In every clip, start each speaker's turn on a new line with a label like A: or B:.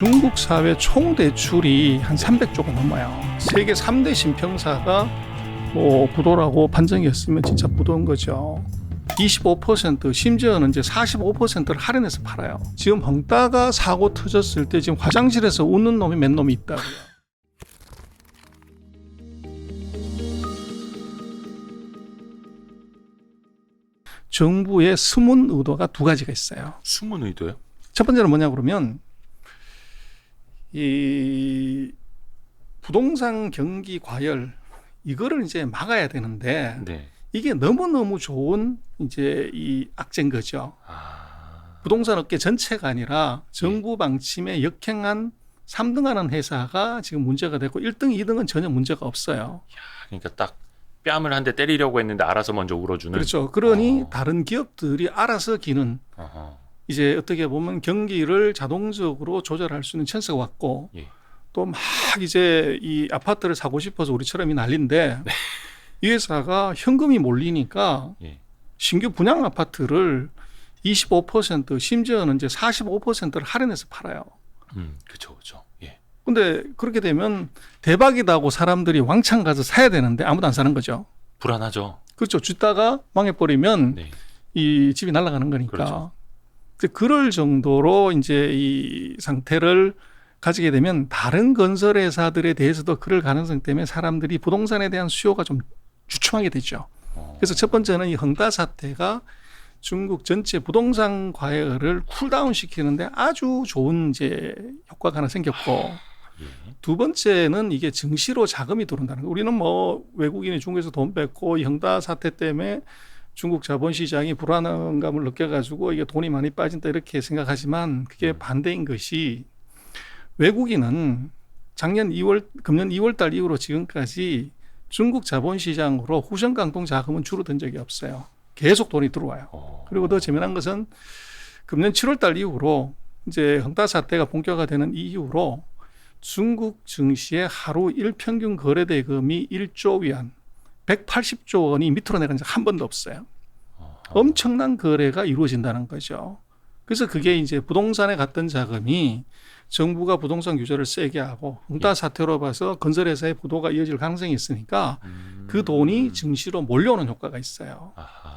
A: 중국 사회 총 대출이 한 300조가 넘어요. 세계 3대 신평사가 뭐 부도라고 판정했으면 진짜 부도인 거죠. 25% 심지어는 이제 45%를 할인해서 팔아요. 지금 헝다가 사고 터졌을 때 지금 화장실에서 웃는 놈이 몇 놈이 있다고요. 정부의 숨은 의도가 두 가지가 있어요.
B: 숨은 의도요?
A: 첫 번째는 뭐냐 그러면 이 부동산 경기 과열 이거를 이제 막아야 되는데
B: 네.
A: 이게 너무너무 좋은 이제 이 악재인 거죠. 부동산 업계 전체가 아니라 정부 방침에 역행한 3등하는 회사가 지금 문제가 되고 1등, 2등은 전혀 문제가 없어요.
B: 그러니까 딱 뺨을 한 대 때리려고 했는데 알아서 먼저 울어주는.
A: 그렇죠. 그러니 다른 기업들이 알아서 기는 이제 어떻게 보면 경기를 자동적으로 조절할 수 있는 찬스가 왔고
B: 예.
A: 또 막 이제 이 아파트를 사고 싶어서 우리처럼 이 난리인데
B: 네.
A: 이 회사가 현금이 몰리니까
B: 예.
A: 신규 분양 아파트를 25% 심지어는 이제 45%를 할인해서 팔아요.
B: 그렇죠, 그렇죠. 예.
A: 근데 그렇게 되면 대박이다고 사람들이 왕창 가서 사야 되는데 아무도 안 사는 거죠.
B: 불안하죠.
A: 그렇죠. 주다가 망해버리면
B: 네.
A: 이 집이 날아가는 거니까.
B: 그렇죠.
A: 그럴 정도로 이제 이 상태를 가지게 되면 다른 건설회사들에 대해서도 그럴 가능성 때문에 사람들이 부동산에 대한 수요가 좀 주춤하게 되죠. 그래서 첫 번째는 이 헝다 사태가 중국 전체 부동산 과열을 쿨다운 시키는데 아주 좋은 이제 효과가 하나 생겼고
B: 예.
A: 두 번째는 이게 증시로 자금이 들어온다는 거. 우리는 뭐 외국인이 중국에서 돈 뺏고 이 헝다 사태 때문에 중국 자본시장이 불안감을 느껴가지고 이게 돈이 많이 빠진다 이렇게 생각하지만 그게 반대인 것이 외국인은 금년 2월 달 이후로 지금까지 중국 자본시장으로 후전강동 자금은 줄어든 적이 없어요. 계속 돈이 들어와요. 그리고 더 재미난 것은 금년 7월 달 이후로 이제 헝다 사태가 본격화되는 이후로 중국 증시의 하루 일평균 거래 대금이 1조 위안 180조 원이 밑으로 내려간 적 한 번도 없어요. 엄청난 거래가 이루어진다는 거죠. 그래서 그게 이제 부동산에 갔던 자금이 정부가 부동산 규제를 세게 하고 헝다 사태로 봐서 건설회사의 부도가 이어질 가능성이 있으니까 그 돈이 증시로 몰려오는 효과가 있어요.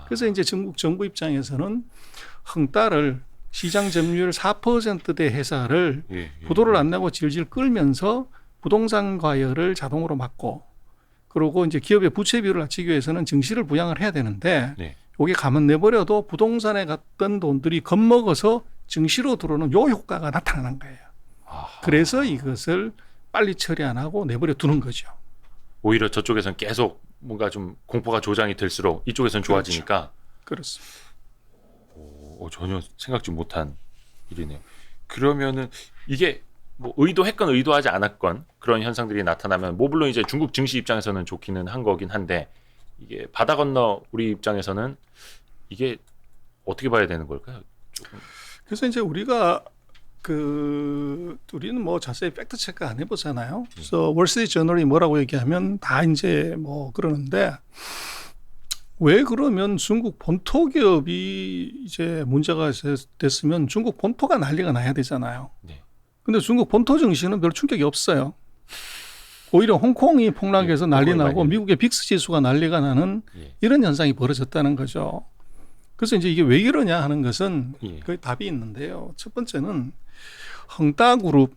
A: 그래서 이제 중국 정부 입장에서는 헝다를 시장 점유율 4%대 회사를 부도를 안 내고 질질 끌면서 부동산 과열을 자동으로 막고 그리고 이제 기업의 부채 비율을 낮추기 위해서는 증시를 부양을 해야 되는데 이게 가만 내버려도 부동산에 갔던 돈들이 겁먹어서 증시로 들어오는 요 효과가 나타나는 거예요. 그래서 이것을 빨리 처리 안 하고 내버려 두는 거죠.
B: 오히려 저쪽에서는 계속 뭔가 좀 공포가 조장이 될수록 이쪽에서는 좋아지니까.
A: 그렇죠.
B: 전혀 생각지 못한 일이네요. 그러면은 이게 뭐 의도했건 의도하지 않았건 그런 현상들이 나타나면 뭐 물론 이제 중국 증시 입장에서는 좋기는 한 거긴 한데 이게 바다 건너 우리 입장에서는 이게 어떻게 봐야 되는 걸까요? 조금.
A: 그래서 이제 우리가 우리는 뭐 자세히 팩트 체크 안 해보잖아요. 그래서 월스트리트저널이 뭐라고 얘기하면 다 이제 뭐 그러는데 왜 그러면 중국 본토 기업이 이제 문제가 됐으면 중국 본토가 난리가 나야 되잖아요. 근데 중국 본토 증시는 별 충격이 없어요. 오히려 홍콩이 폭락해서 난리 나고 미국의 빅스 지수가 난리가 나는 이런 현상이 벌어졌다는 거죠. 그래서 이제 이게 왜 이러냐 하는 것은 거의 답이 있는데요. 첫 번째는 헝다그룹,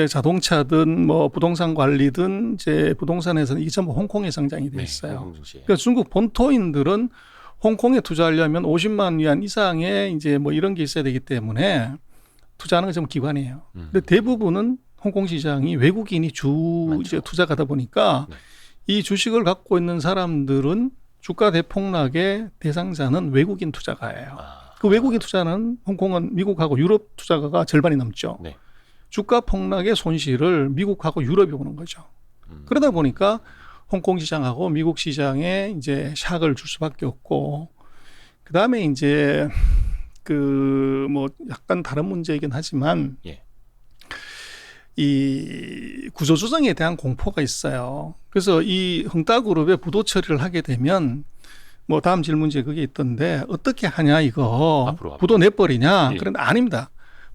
A: 자동차든 뭐 부동산 관리든 이제 부동산에서는 이게 전부 홍콩에 상장이 돼 있어요. 그러니까 중국 본토인들은 홍콩에 투자하려면 50만 위안 이상의 이제 뭐 이런 게 있어야 되기 때문에 투자하는 건 전부 기관이에요. 근데 대부분은 홍콩 시장이 외국인이 이제 투자가다 보니까 이 주식을 갖고 있는 사람들은 주가 대폭락의 대상자는 외국인 투자가예요. 그 외국인 투자는 홍콩은 미국하고 유럽 투자가가 절반이 넘죠. 주가 폭락의 손실을 미국하고 유럽이 보는 거죠. 그러다 보니까 홍콩 시장하고 미국 시장에 이제 샥을 줄 수밖에 없고, 그 다음에 이제 뭐 약간 다른 문제이긴 하지만 이 구조조정에 대한 공포가 있어요. 그래서 이 헝다그룹의 부도 처리를 하게 되면 뭐 다음 질문지에 그게 있던데 어떻게 하냐 이거
B: 앞으로.
A: 부도 내버리냐 그런데 아닙니다.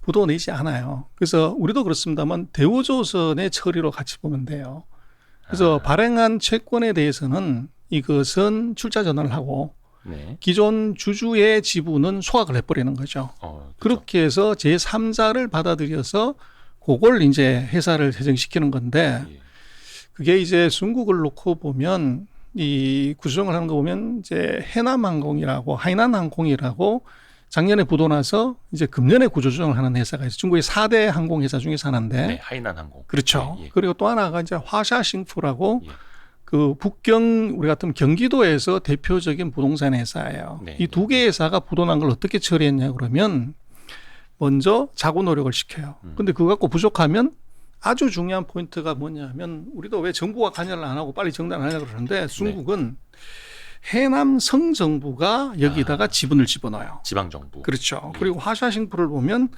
A: 부도 내지 않아요. 그래서 우리도 그렇습니다만 대우조선의 처리로 같이 보면 돼요. 그래서 발행한 채권에 대해서는 이것은 출자 전환을 하고
B: 네.
A: 기존 주주의 지분은 소각을 해버리는 거죠.
B: 그렇죠.
A: 그렇게 해서 제3자를 받아들여서 그걸 이제 회사를 재정시키는 건데
B: 예.
A: 그게 이제 중국을 놓고 보면 이 구조조정을 하는 거 보면 이제 해남항공이라고 하이난항공이라고 작년에 부도 나서 이제 금년에 구조조정을 하는 회사가 있어요. 중국의 4대 항공회사 중에서 하나인데
B: 네, 하이난항공.
A: 그렇죠.
B: 예, 예.
A: 그리고 또 하나가 이제 화샤싱푸라고
B: 예.
A: 그 북경 우리 같은 경기도에서 대표적인 부동산 회사예요.
B: 네,
A: 이 두 개 회사가 부도 난 걸 어떻게 처리했냐 그러면 먼저 자구 노력을 시켜요. 근데 그거 갖고 부족하면 아주 중요한 포인트가 뭐냐면 우리도 왜 정부가 관여를 안 하고 빨리 정단을 하려고 그러는데 중국은 해남 성정부가 여기다가 지분을 집어넣어요.
B: 지방정부.
A: 그렇죠. 그리고 화샤싱푸를 보면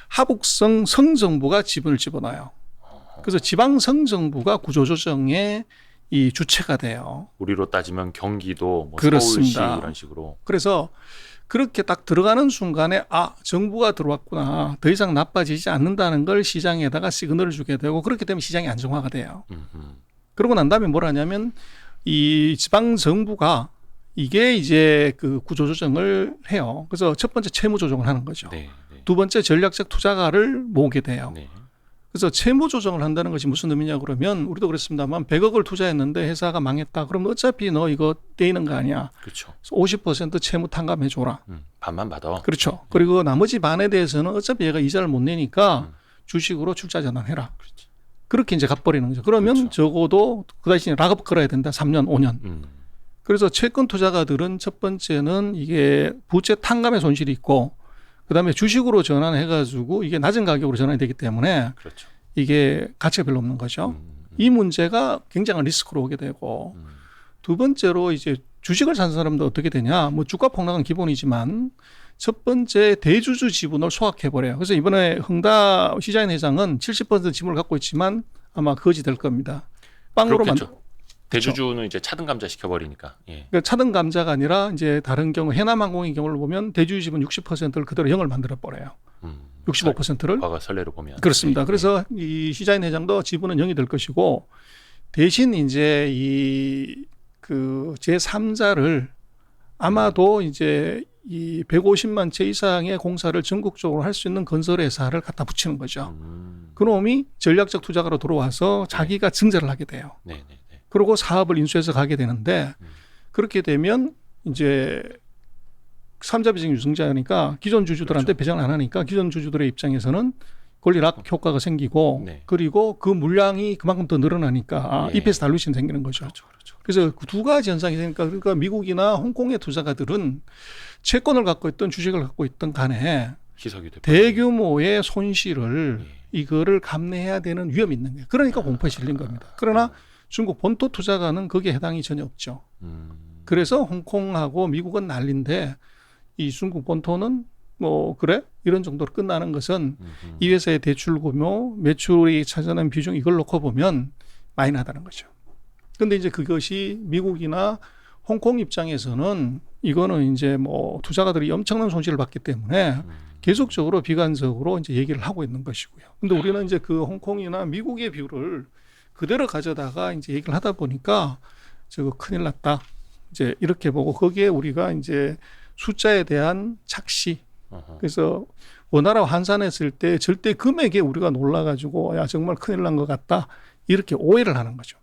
A: 하북성 성정부가 지분을 집어넣어요. 그래서 지방 성정부가 구조조정의 이 주체가 돼요.
B: 우리로 따지면 경기도, 뭐
A: 그렇습니다.
B: 서울시 이런 식으로.
A: 그래서 그렇게 딱 들어가는 순간에 정부가 들어왔구나. 더 이상 나빠지지 않는다는 걸 시장에다가 시그널을 주게 되고 그렇게 되면 시장이 안정화가 돼요. 그러고 난 다음에 뭘 하냐면 이 지방 정부가 이게 이제 그 구조조정을 해요. 그래서 첫 번째 채무 조정을 하는 거죠.
B: 네, 네.
A: 두 번째 전략적 투자가를 모으게 돼요.
B: 네.
A: 그래서 채무 조정을 한다는 것이 무슨 의미냐 그러면 우리도 그랬습니다만 100억을 투자했는데 회사가 망했다. 그럼 어차피 너 이거 떼이는 거 아니야.
B: 그렇죠.
A: 50% 채무 탕감해 줘라.
B: 반만 받아.
A: 그렇죠. 그리고 나머지 반에 대해서는 어차피 얘가 이자를 못 내니까 주식으로 출자 전환해라.
B: 그렇지.
A: 그렇게 이제 갚버리는 거죠. 그러면
B: 그렇죠.
A: 적어도 그 대신에 락업 걸어야 된다. 3년, 5년. 그래서 채권 투자가들은 첫 번째는 이게 부채 탕감의 손실이 있고 그다음에 주식으로 전환해가지고 이게 낮은 가격으로 전환이 되기 때문에
B: 그렇죠.
A: 이게 가치가 별로 없는 거죠. 이 문제가 굉장한 리스크로 오게 되고 두 번째로 이제 주식을 산 사람도 어떻게 되냐. 뭐 주가 폭락은 기본이지만 첫 번째 대주주 지분을 소각해버려요. 그래서 이번에 흥다 시장인 회장은 70% 지분을 갖고 있지만 아마 거지될 겁니다. 빵으로만.
B: 그렇겠죠. 대주주는 이제 차등 감자 시켜버리니까. 예.
A: 그러니까 차등 감자가 아니라 이제 다른 경우 해남항공의 경우를 보면 대주주 지분 60%를 그대로 0을 만들어 버려요. 65%를.
B: 과거 선례로 보면.
A: 그렇습니다.
B: 네.
A: 그래서 이 시장인 회장도 지분은 0이 될 것이고 대신 이제 이 그 제3자를 아마도 이제 이 150만 채 이상의 공사를 전국적으로 할 수 있는 건설회사를 갖다 붙이는 거죠. 그놈이 전략적 투자가로 들어와서 자기가 증자를 하게 돼요.
B: 네, 네, 네.
A: 그리고 사업을 인수해서 가게 되는데 그렇게 되면 이제 3자 배정 유승자니까 기존 주주들한테
B: 그렇죠.
A: 배정을 안 하니까 기존 주주들의 입장에서는 권리락 효과가 생기고
B: 네.
A: 그리고 그 물량이 그만큼 더 늘어나니까
B: 예.
A: EPS 달루션 생기는 거죠.
B: 그렇죠, 그렇죠.
A: 그래서 그 두 가지 현상이 되니까 그러니까 미국이나 홍콩의 투자가들은 채권을 갖고 있던 주식을 갖고 있던 간에
B: 희석이 돼.
A: 대규모의 손실을
B: 예.
A: 이거를 감내해야 되는 위험이 있는 거예요. 그러니까 공포에 실린 겁니다. 그러나 중국 본토 투자가는 거기에 해당이 전혀 없죠. 그래서 홍콩하고 미국은 난리인데 이 중국 본토는 뭐 그래? 이런 정도로 끝나는 것은 이 회사의 대출 규모, 매출이 차지하는 비중 이걸 놓고 보면 마이너하다는 거죠. 근데 이제 그것이 미국이나 홍콩 입장에서는 이거는 이제 뭐 투자가들이 엄청난 손실을 받기 때문에 계속적으로 비관적으로 이제 얘기를 하고 있는 것이고요. 근데 우리는 이제 그 홍콩이나 미국의 뷰를 그대로 가져다가 이제 얘기를 하다 보니까 저거 큰일 났다. 이제 이렇게 보고 거기에 우리가 이제 숫자에 대한 착시. 그래서 원화로 환산했을 때 절대 금액에 우리가 놀라가지고 야 정말 큰일 난 것 같다. 이렇게 오해를 하는 거죠.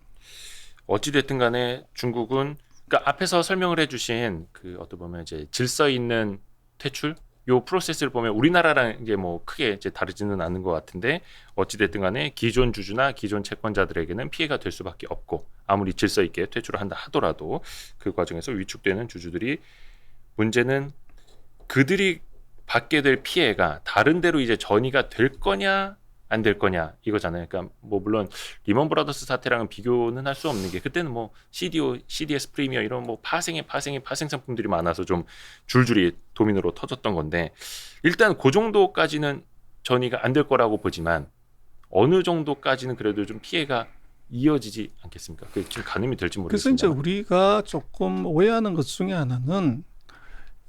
B: 어찌됐든 간에 중국은 그러니까 앞에서 설명을 해주신 그 어떻게 보면 이제 질서 있는 퇴출 요 프로세스를 보면 우리나라랑 이제 뭐 크게 이제 다르지는 않는 것 같은데 어찌됐든 간에 기존 주주나 기존 채권자들에게는 피해가 될 수밖에 없고 아무리 질서 있게 퇴출을 한다 하더라도 그 과정에서 위축되는 주주들이 문제는 그들이 받게 될 피해가 다른 데로 이제 전이가 될 거냐 안 될 거냐 이거잖아요. 그러니까 뭐 물론 리먼 브라더스 사태랑은 비교는 할 수 없는 게 그때는 뭐 CDO, CDS 프리미어 이런 뭐 파생 상품들이 많아서 좀 줄줄이 도민으로 터졌던 건데 일단 그 정도까지는 전이가 안 될 거라고 보지만 어느 정도까지는 그래도 좀 피해가 이어지지 않겠습니까? 그게 지금 가늠이 될지
A: 그래서 이제
B: 모르겠습니다.
A: 우리가 조금 오해하는 것 중에 하나는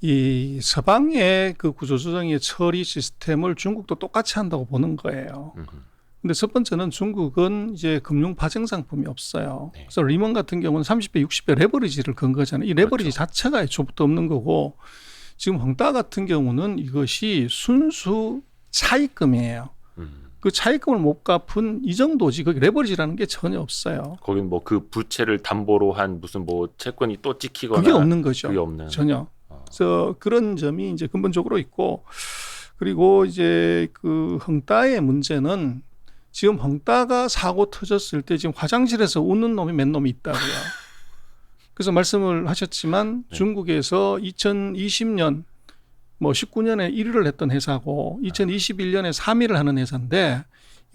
A: 이 서방의 그 구조조정의 처리 시스템을 중국도 똑같이 한다고 보는 거예요. 근데 첫 번째는 중국은 이제 금융 파생 상품이 없어요.
B: 네.
A: 그래서 리먼 같은 경우는 30배, 60배 레버리지를 건 거잖아요. 이 레버리지
B: 그렇죠.
A: 자체가 애초부터 없는 거고 지금 헝다 같은 경우는 이것이 순수 차입금이에요. 그 차입금을 못 갚은 이 정도지 거기 레버리지라는 게 전혀 없어요.
B: 거긴 뭐 그 부채를 담보로 한 무슨 뭐 채권이 또 찍히거나
A: 그게 없는 거죠.
B: 그게 없는.
A: 전혀. 그래서 그런 점이 이제 근본적으로 있고 그리고 이제 그 헝다의 문제는 지금 헝다가 사고 터졌을 때 지금 화장실에서 웃는 놈이 몇 놈이 있다고요. 그래서 말씀을 하셨지만
B: 네.
A: 중국에서 2020년 뭐 19년에 1위를 했던 회사고 2021년에 3위를 하는 회사인데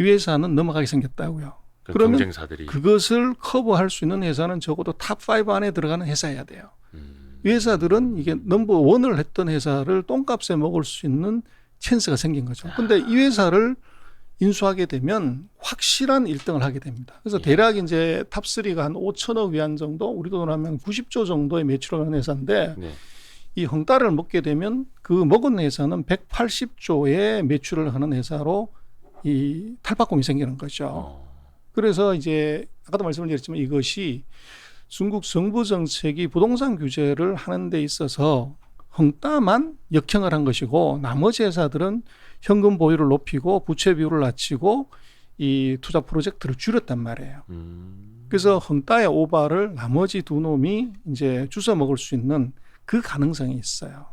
A: 이 회사는 넘어가게 생겼다고요.
B: 그
A: 그러면
B: 경쟁사들이
A: 그것을 커버할 수 있는 회사는 적어도 탑5 안에 들어가는 회사여야 돼요. 이 회사들은 이게 넘버 원을 했던 회사를 똥값에 먹을 수 있는 찬스가 생긴 거죠. 근데 이 회사를 인수하게 되면 확실한 1등을 하게 됩니다. 그래서 대략 이제 탑3가 한 5천억 위안 정도, 우리 돈으로 하면 90조 정도의 매출을 하는 회사인데
B: 네.
A: 이 헝다를 먹게 되면 그 먹은 회사는 180조의 매출을 하는 회사로 이 탈바꿈이 생기는 거죠. 그래서 이제 아까도 말씀을 드렸지만 이것이 중국 정부 정책이 부동산 규제를 하는 데 있어서 헝다만 역행을 한 것이고 나머지 회사들은 현금 보유를 높이고 부채 비율을 낮추고 이 투자 프로젝트를 줄였단 말이에요. 그래서 헝다의 오바를 나머지 두 놈이 이제 주워 먹을 수 있는 그 가능성이 있어요.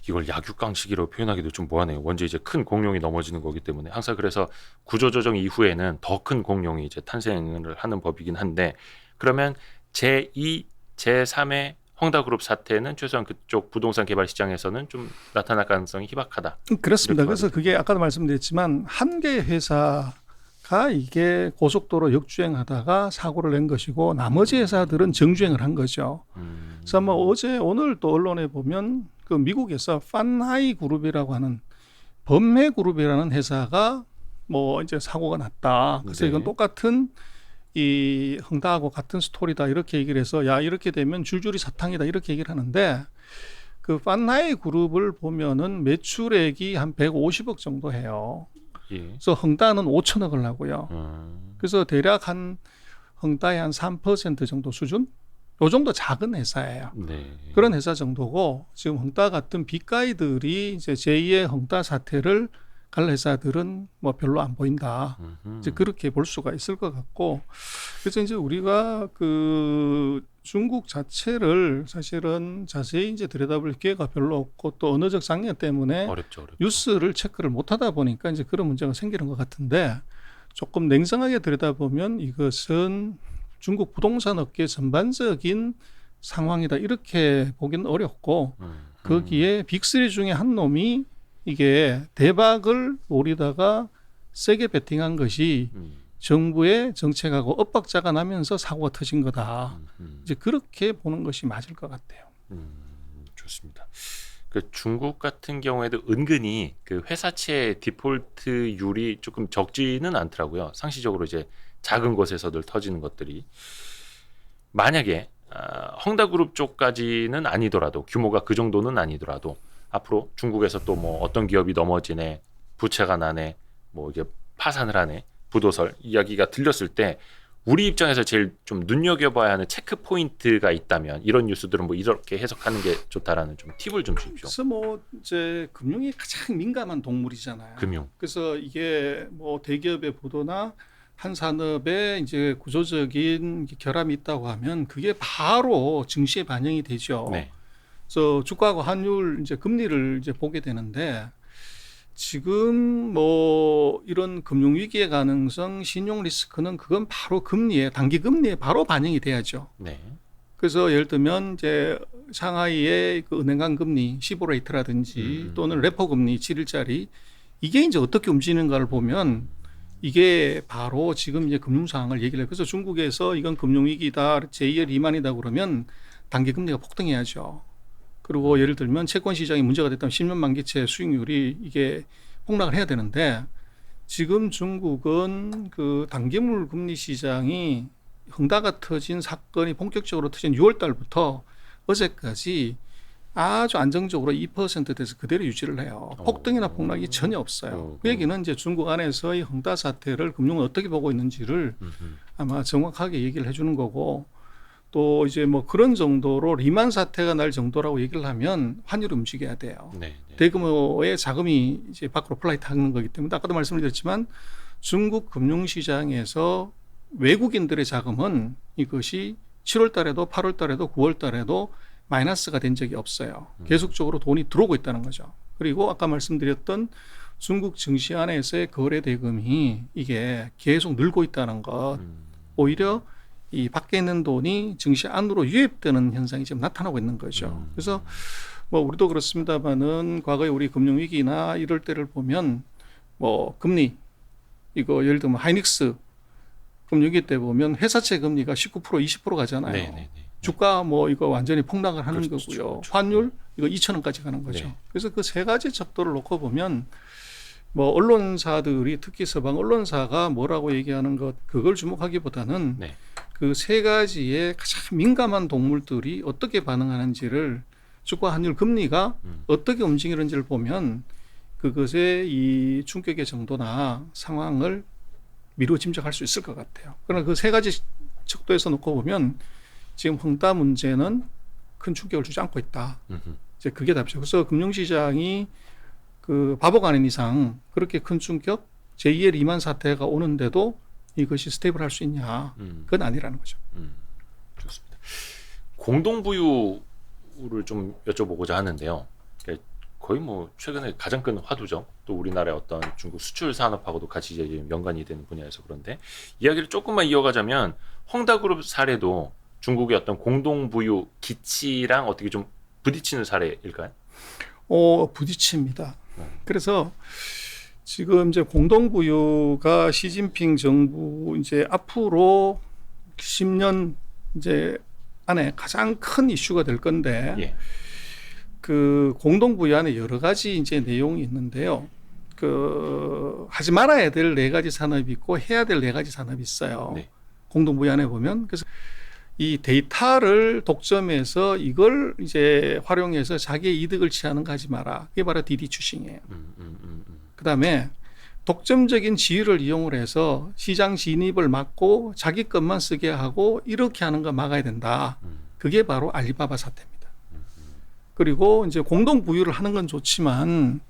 B: 이걸 약육강식이라고 표현하기도 좀 뭐하네요. 먼저 이제 큰 공룡이 넘어지는 거기 때문에 항상 그래서 구조조정 이후에는 더 큰 공룡이 이제 탄생을 하는 법이긴 한데 그러면 제2, 제3의 헝다그룹 사태는 최소한 그쪽 부동산 개발 시장에서는 좀 나타날 가능성이 희박하다.
A: 그렇습니다.
B: 이렇게
A: 그래서
B: 말이죠.
A: 그게 아까도 말씀드렸지만 한 개의 회사가 이게 고속도로 역주행하다가 사고를 낸 것이고 나머지 회사들은 정주행을 한 거죠. 그래서 뭐 어제 오늘 또 언론에 보면 그 미국에서 판하이 그룹이라고 하는 범해 그룹이라는 회사가 뭐 이제 사고가 났다. 그래서
B: 네.
A: 이건 똑같은 이 헝다하고 같은 스토리다 이렇게 얘기를 해서 야 이렇게 되면 줄줄이 사탕이다 이렇게 얘기를 하는데 그 판하이 그룹을 보면은 매출액이 한 150억 정도 해요.
B: 예.
A: 그래서 헝다는 5천억을 하고요. 그래서 대략 한 헝다의 한 3% 정도 수준? 요 정도 작은 회사예요.
B: 네.
A: 그런 회사 정도고 지금 헝다 같은 빅가이들이 이제 제2의 헝다 사태를 갈 회사들은 뭐 별로 안 보인다. 이제 그렇게 볼 수가 있을 것 같고 그래서 이제 우리가 그 중국 자체를 사실은 자세히 이제 들여다볼 기회가 별로 없고 또 언어적 장애 때문에
B: 어렵죠.
A: 뉴스를 체크를 못하다 보니까 이제 그런 문제가 생기는 것 같은데 조금 냉정하게 들여다보면 이것은 중국 부동산 업계 전반적인 상황이다 이렇게 보기는 어렵고 거기에 빅3 중에 한 놈이 이게 대박을 노리다가 세게 베팅한 것이 정부의 정책하고 엇박자가 나면서 사고가 터진 거다. 이제 그렇게 보는 것이 맞을 것 같아요.
B: 좋습니다. 그 중국 같은 경우에도 은근히 그 회사채 디폴트율이 조금 적지는 않더라고요. 상시적으로 이제 작은 곳에서들 터지는 것들이 만약에 헝다그룹 쪽까지는 아니더라도 규모가 그 정도는 아니더라도 앞으로 중국에서 또 뭐 어떤 기업이 넘어지네, 부채가 나네, 뭐 이게 파산을 하네, 부도설 이야기가 들렸을 때 우리 입장에서 제일 좀 눈여겨봐야 하는 체크 포인트가 있다면 이런 뉴스들은 뭐 이렇게 해석하는 게 좋다라는 좀 팁을 좀 주십시오.
A: 그래서 뭐 이제 금융이 가장 민감한 동물이잖아요.
B: 금융.
A: 그래서 이게 뭐 대기업의 보도나 한 산업에 이제 구조적인 결함이 있다고 하면 그게 바로 증시에 반영이 되죠.
B: 네.
A: 그래서 주가하고 환율 이제 금리를 이제 보게 되는데 지금 뭐 이런 금융 위기의 가능성, 신용 리스크는 그건 바로 금리에 단기 금리에 바로 반영이 돼야죠.
B: 네.
A: 그래서 예를 들면 이제 상하이의 그 은행간 금리 15레이트라든지 또는 레포 금리 7일짜리 이게 이제 어떻게 움직이는가를 보면 이게 바로 지금 이제 금융 상황을 얘기를 해요. 그래서 중국에서 이건 금융 위기다, 제2의 리만이다 그러면 단기 금리가 폭등해야죠. 그리고 예를 들면 채권 시장이 문제가 됐다면 10년 만기채 수익률이 이게 폭락을 해야 되는데 지금 중국은 그 단기물 금리 시장이 헝다가 터진 사건이 본격적으로 터진 6월 달부터 어제까지 아주 안정적으로 2%대에서 그대로 유지를 해요. 폭등이나 폭락이 전혀 없어요. 그 얘기는 이제 중국 안에서의 헝다 사태를 금융을 어떻게 보고 있는지를 아마 정확하게 얘기를 해주는 거고, 또 이제 뭐 그런 정도로 리만 사태가 날 정도라고 얘기를 하면 환율이 움직여야 돼요.
B: 네, 네.
A: 대규모의 자금이 이제 밖으로 플라이트 하는 거기 때문에 아까도 말씀을 드렸지만 중국 금융시장에서 외국인들의 자금은 이것이 7월 달에도 8월 달에도 9월 달에도 마이너스가 된 적이 없어요. 계속적으로 돈이 들어오고 있다는 거죠. 그리고 아까 말씀드렸던 중국 증시 안에서의 거래 대금이 이게 계속 늘고 있다는 것, 오히려 이 밖에 있는 돈이 증시 안으로 유입되는 현상이 지금 나타나고 있는 거죠. 그래서 뭐 우리도 그렇습니다만은 과거에 우리 금융위기나 이럴 때를 보면 뭐 금리, 이거 예를 들면 하이닉스 금융위기 때 보면 회사채 금리가 19% 20% 가잖아요.
B: 네, 네, 네.
A: 주가 뭐 이거 완전히 폭락을 하는
B: 그렇죠,
A: 거고요.
B: 그렇죠.
A: 환율 이거 2,000원까지 가는 거죠.
B: 네.
A: 그래서 그 세 가지 척도를 놓고 보면 뭐 언론사들이 특히 서방 언론사가 뭐라고 얘기하는 것 그걸 주목하기보다는
B: 네.
A: 그 세 가지의 가장 민감한 동물들이 어떻게 반응하는지를 주가 환율 금리가 어떻게 움직이는지를 보면 그것의 이 충격의 정도나 상황을 미루어 짐작할 수 있을 것 같아요. 그러나 그 세 가지 척도에서 놓고 보면 지금 헝다 문제는 큰 충격을 주지 않고 있다. 이제 그게 답이죠. 그래서 금융시장이 그 바보가 아닌 이상 그렇게 큰 충격, 제2의 리만 사태가 오는데도 이것이 스테이블할 수 있냐? 그건 아니라는 거죠.
B: 좋습니다. 공동부유를 좀 여쭤보고자 하는데요. 그러니까 거의 뭐 최근에 가장 큰 화두죠. 또 우리나라의 어떤 중국 수출 산업하고도 같이 이제 연관이 되는 분야에서 그런데 이야기를 조금만 이어가자면 헝다그룹 사례도 중국의 어떤 공동부유 기치랑 어떻게 좀 부딪히는 사례일까요?
A: 부딪힙니다. 그래서 지금 이제 공동부유가 시진핑 정부 이제 앞으로 10년 이제 안에 가장 큰 이슈가 될 건데
B: 예.
A: 그 공동부유 안에 여러 가지 이제 내용이 있는데요. 그 하지 말아야 될 네 가지 산업이 있고 해야 될 네 가지 산업이 있어요.
B: 네.
A: 공동부유 안에 보면 그래서 이 데이터를 독점해서 이걸 이제 활용해서 자기의 이득을 취하는 거 하지 마라. 그게 바로 디디 추싱이에요. 그다음에 독점적인 지위를 이용을 해서 시장 진입을 막고 자기 것만 쓰게 하고 이렇게 하는 거 막아야 된다. 그게 바로 알리바바 사태입니다. 그리고 이제 공동부유를 하는 건 좋지만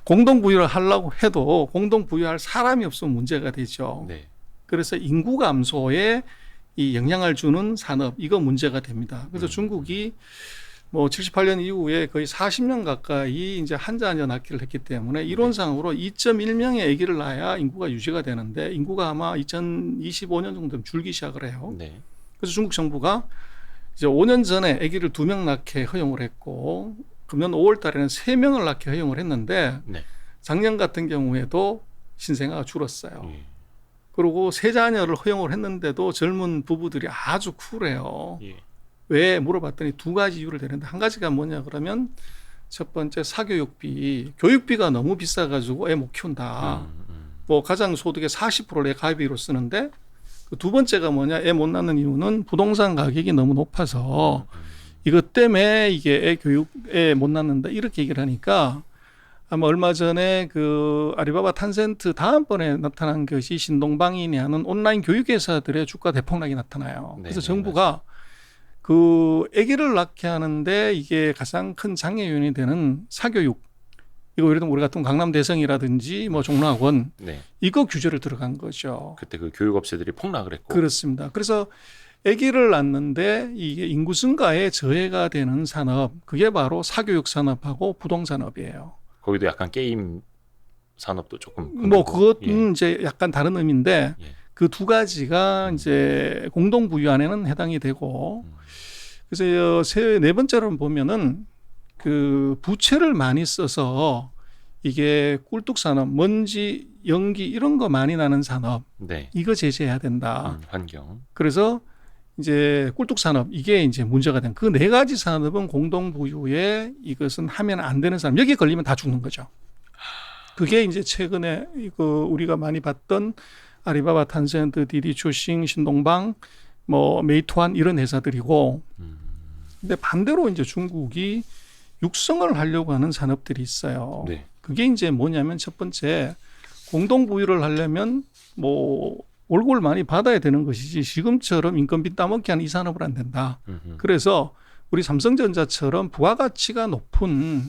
A: 공동부유를 하려고 해도 공동부유할 사람이 없으면 문제가 되죠.
B: 네.
A: 그래서 인구 감소에 이 영향을 주는 산업 이거 문제가 됩니다. 그래서 중국이 뭐 78년 이후에 거의 40년 가까이 이제 한자 낳기를 했기 때문에 이론상으로 2.1명의 아기를 낳아야 인구가 유지가 되는데 인구가 아마 2025년 정도면 줄기 시작을 해요.
B: 네.
A: 그래서 중국 정부가 이제 5년 전에 아기를 2명 낳게 허용을 했고 금년 5월 달에는 3명을 낳게 허용을 했는데
B: 네.
A: 작년 같은 경우에도 신생아가 줄었어요.
B: 예.
A: 그리고 세 자녀를 허용을 했는데도 젊은 부부들이 아주 쿨해요.
B: 예.
A: 왜 물어봤더니 두 가지 이유를 대는데 한 가지가 뭐냐 그러면 첫 번째 사교육비, 교육비가 너무 비싸가지고 애 못 키운다. 뭐 가장 소득의 40%를 내 가계비로 쓰는데 그 두 번째가 뭐냐 애 못 낳는 이유는 부동산 가격이 너무 높아서 이것 때문에 이게 애 교육에 못 낳는다 이렇게 얘기를 하니까 아마 얼마 전에 그 아리바바 탄센트 다음번에 나타난 것이 신동방인이 하는 온라인 교육회사들의 주가 대폭락이 나타나요.
B: 네,
A: 그래서
B: 네,
A: 정부가
B: 맞아요.
A: 그 아기를 낳게 하는데 이게 가장 큰 장애 요인이 되는 사교육 이거 예를 들면 우리 같은 강남 대성이라든지 뭐 종로학원
B: 네.
A: 이거 규제를 들어간 거죠.
B: 그때 그 교육업체들이 폭락을 했고.
A: 그렇습니다. 그래서 아기를 낳는데 이게 인구 증가에 저해가 되는 산업 그게 바로 사교육 산업하고 부동산업이에요.
B: 거기도 약간 게임 산업도 조금.
A: 뭐 그것은
B: 예.
A: 이제 약간 다른 의미인데
B: 예.
A: 그 두 가지가 이제 공동 부유 안에는 해당이 되고 그래서 네 번째로 보면은 그 부채를 많이 써서 이게 꿀뚝 산업, 먼지, 연기 이런 거 많이 나는 산업
B: 네.
A: 이거 제재해야 된다.
B: 환경.
A: 그래서 이제 꿀뚝 산업 이게 이제 문제가 된 그 네 가지 산업은 공동 부유에 이것은 하면 안 되는 산업 여기 걸리면 다 죽는 거죠. 그게 이제 최근에 그 우리가 많이 봤던 아리바바, 탄센트, 디디 추싱, 신동방, 뭐 메이투안 이런 회사들이고 근데 반대로 이제 중국이 육성을 하려고 하는 산업들이 있어요.
B: 네.
A: 그게 이제 뭐냐면 첫 번째 공동 부유를 하려면 뭐 월급을 많이 받아야 되는 것이지 지금처럼 인건비 따먹기 하는 이 산업을 안 된다. 그래서 우리 삼성전자처럼 부가가치가 높은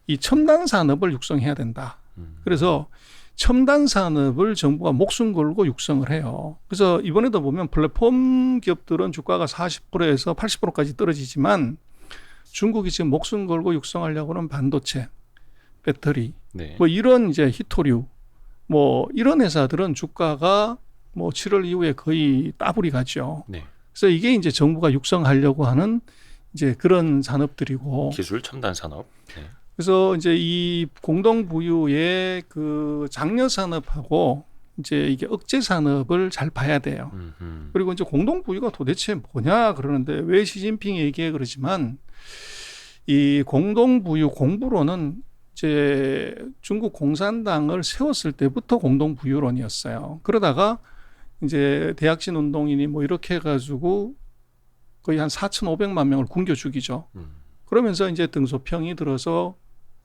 A: 이 첨단 산업을 육성해야 된다. 그래서 첨단 산업을 정부가 목숨 걸고 육성을 해요. 그래서 이번에도 보면 플랫폼 기업들은 주가가 40%에서 80%까지 떨어지지만 중국이 지금 목숨 걸고 육성하려고 하는 반도체, 배터리,
B: 네.
A: 뭐 이런 이제 히토류, 뭐 이런 회사들은 주가가 뭐 7월 이후에 거의 따블이 가죠.
B: 네.
A: 그래서 이게 이제 정부가 육성하려고 하는 이제 그런 산업들이고.
B: 기술 첨단 산업. 네.
A: 그래서 이제 이 공동부유의 그 장려 산업하고 이제 이게 억제 산업을 잘 봐야 돼요. 그리고 이제 공동부유가 도대체 뭐냐 그러는데 왜 시진핑이 얘기해 그러지만 이 공동부유 공부론은 이제 중국 공산당을 세웠을 때부터 공동부유론이었어요. 그러다가 이제 대약진 운동인이 뭐 이렇게 해가지고 거의 한 4,500만 명을 굶겨 죽이죠. 그러면서 이제 등소평이 들어서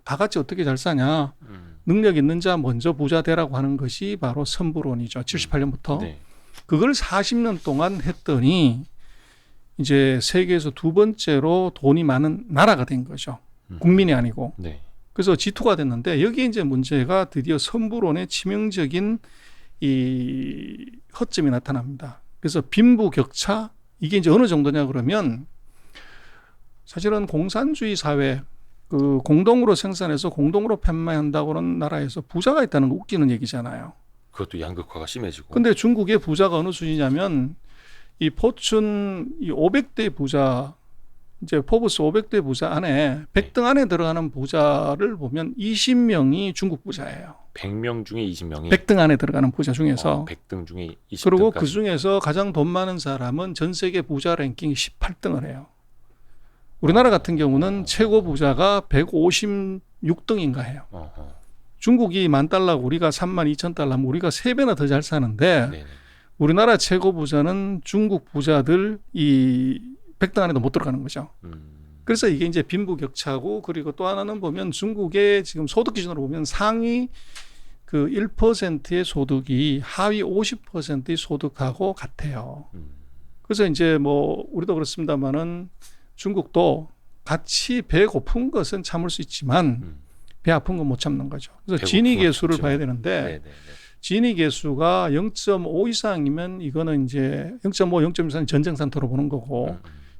A: 다 같이 어떻게 잘 사냐. 능력 있는 자 먼저 부자 되라고 하는 것이 바로 선부론이죠. 78년부터.
B: 네.
A: 그걸 40년 동안 했더니 이제 세계에서 두 번째로 돈이 많은 나라가 된 거죠. 국민이 아니고.
B: 네.
A: 그래서 G2가 됐는데 여기에 이제 문제가 드디어 선부론의 치명적인 이 허점이 나타납니다. 그래서 빈부격차 이게 이제 어느 정도냐 그러면 사실은 공산주의 사회 그 공동으로 생산해서 공동으로 판매한다고 하는 나라에서 부자가 있다는 거 웃기는 얘기잖아요.
B: 그것도 양극화가 심해지고.
A: 근데 중국의 부자가 어느 수준이냐면 이 포춘 이 500대 부자 이제 포브스 500대 부자 안에 100등 안에 들어가는 부자를 보면 20명이 중국 부자예요.
B: 100명 중에 20명이
A: 100등 안에 들어가는 부자 중에서
B: 100등 중에 20등까지.
A: 그리고 그 중에서 가장 돈 많은 사람은 전 세계 부자 랭킹 18등을 해요. 우리나라 같은 경우는 최고 부자가 156등인가 해요. 중국이 $10,000 우리가 32,000달러면 우리가 3배나 더 잘 사는데
B: 네네.
A: 우리나라 최고 부자는 중국 부자들 이 100등 안에도 못 들어가는 거죠. 그래서 이게 이제 빈부격차고 그리고 또 하나는 보면 중국의 지금 소득 기준으로 보면 상위 그 1%의 소득이 하위 50%의 소득하고 같아요. 그래서 이제 뭐 우리도 그렇습니다만은 중국도 같이 배 고픈 것은 참을 수 있지만 배 아픈 건 못 참는 거죠. 그래서 지니 계수를 봐야 되는데
B: 네네네.
A: 지니 계수가 0.5 이상이면 이거는 이제 0.5, 0.3은 전쟁 상태로 보는 거고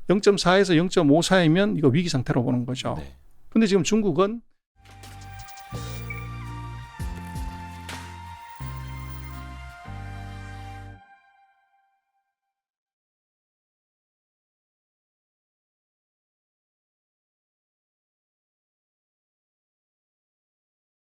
A: 0.4에서 0.5 사이면 이거 위기 상태로 보는 거죠.
B: 네.
A: 근데 지금 중국은